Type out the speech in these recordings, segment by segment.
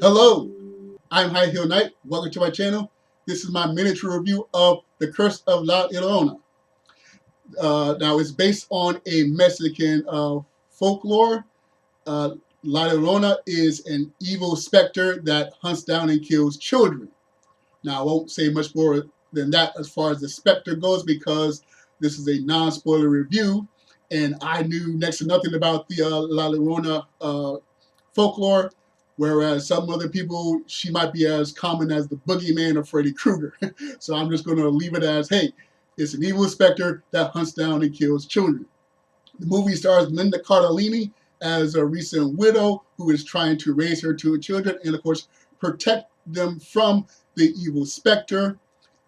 Hello, I'm High Heel Knight. Welcome to my channel. This is my miniature review of The Curse of La Llorona. Now, it's based on a Mexican folklore. La Llorona is an evil specter that hunts down and kills children. Now, I won't say much more than that as far as the specter goes because this is a non-spoiler review, and I knew next to nothing about the La Llorona folklore. Whereas some other people, she might be as common as the boogeyman or Freddy Krueger. So I'm just going to leave it as, hey, it's an evil specter that hunts down and kills children. The movie stars Linda Cardellini as a recent widow who is trying to raise her two children and, of course, protect them from the evil specter.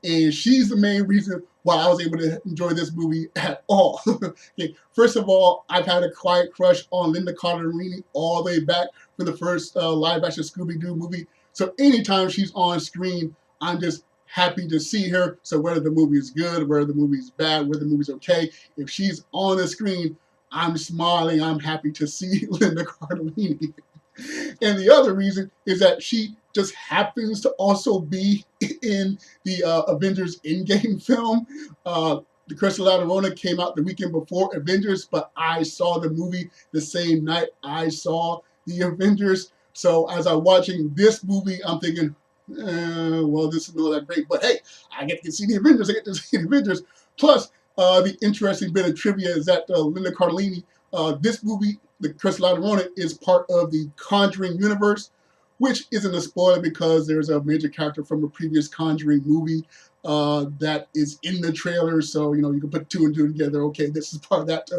And she's the main reason why I was able to enjoy this movie at all. Okay, first of all, I've had a quiet crush on Linda Cardellini all the way back from the first live-action Scooby-Doo movie. So anytime she's on screen, I'm just happy to see her. So whether the movie is good, whether the movie is bad, whether the movie's okay, if she's on the screen, I'm smiling. I'm happy to see Linda Cardellini. And the other reason is that she just happens to also be in the Avengers Endgame film. The Curse of La Llorona came out the weekend before Avengers, but I saw the movie the same night I saw the Avengers. So as I'm watching this movie, I'm thinking, well, this is not that great, but hey, I get to see the Avengers. I get to see the Avengers. Plus, the interesting bit of trivia is that Linda Cardellini, this movie, The Curse of La Llorona, is part of the Conjuring Universe, which isn't a spoiler because there's a major character from a previous Conjuring movie that is in the trailer. So, you know, you can put two and two together. Okay, this is part of that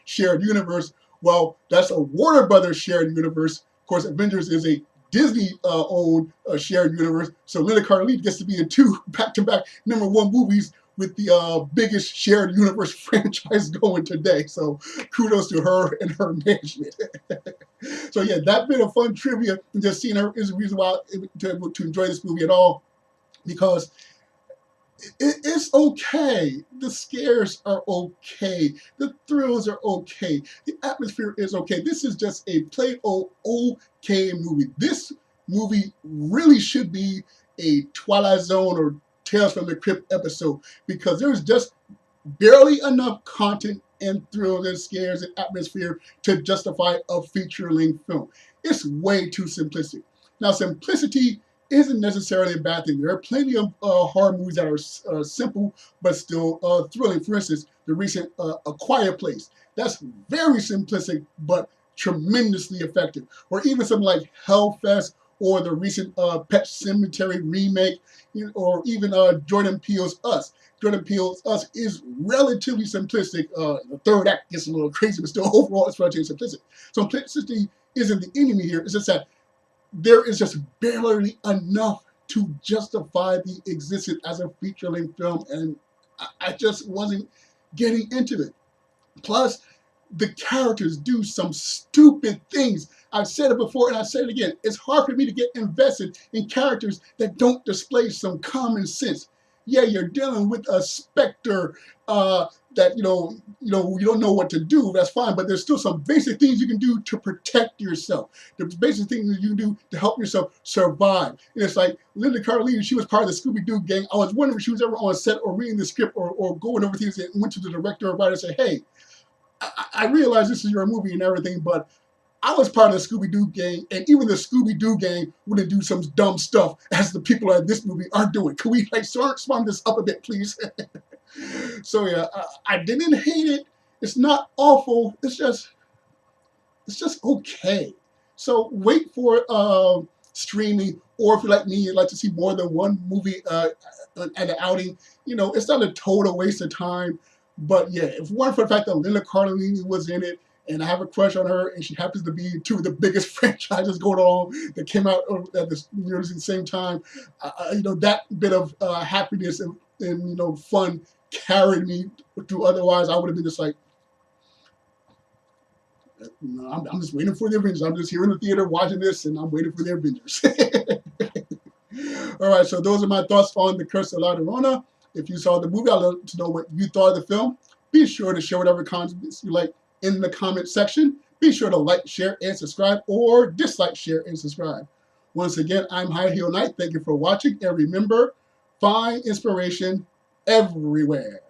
shared universe. Well, that's a Warner Brothers shared universe. Of course, Avengers is a Disney-owned shared universe. So Linda Cardellini gets to be in two back-to-back #1 movies with the biggest shared universe franchise going today. So kudos to her and her management. So yeah, that bit of fun trivia and just seeing her is the reason why to enjoy this movie at all, because it's okay. The scares are okay. The thrills are okay. The atmosphere is okay. This is just a plain old okay movie. This movie really should be a Twilight Zone or Tales from the Crypt episode because there's just barely enough content and thrills and scares and atmosphere to justify a feature-length film. It's way too simplistic. Now, simplicity isn't necessarily a bad thing. There are plenty of horror movies that are simple but still thrilling. For instance, the recent A Quiet Place. That's very simplistic but tremendously effective. Or even something like Hellfest, or the recent Pet Sematary remake, or even Jordan Peele's Us. Jordan Peele's Us is relatively simplistic. The third act gets a little crazy, but still overall it's relatively simplistic. So simplicity isn't the enemy here. It's just that there is just barely enough to justify the existence as a feature-length film, and I just wasn't getting into it. Plus, the characters do some stupid things. I've said it before and I said it again. It's hard for me to get invested in characters that don't display some common sense. Yeah, you're dealing with a specter that you don't know what to do. That's fine, but there's still some basic things you can do to protect yourself. The basic things you can do to help yourself survive. And it's like Linda Cardellini, she was part of the Scooby-Doo gang. I was wondering if she was ever on set or reading the script or going over things and went to the director or writer and said, hey, I realize this is your movie and everything, but I was part of the Scooby-Doo gang, and even the Scooby-Doo gang wouldn't do some dumb stuff as the people in this movie are doing. Can we smarten this up a bit, please? So yeah, I didn't hate it. It's not awful. It's just okay. So wait for streaming, or if you're like me, you'd like to see more than one movie at an outing. You know, it's not a total waste of time. But yeah, if it weren't for the fact that Linda Cardellini was in it, and I have a crush on her, and she happens to be two of the biggest franchises going on that came out at the same time, that bit of happiness and fun carried me through. Otherwise, I would have been just like, I'm just waiting for the Avengers. I'm just here in the theater watching this, and I'm waiting for the Avengers. All right, so those are my thoughts on The Curse of La Llorona. If you saw the movie, I'd love to know what you thought of the film. Be sure to share whatever comments you like in the comment section. Be sure to like, share, and subscribe, or dislike, share, and subscribe. Once again, I'm High Heel Knight. Thank you for watching, and remember, find inspiration everywhere.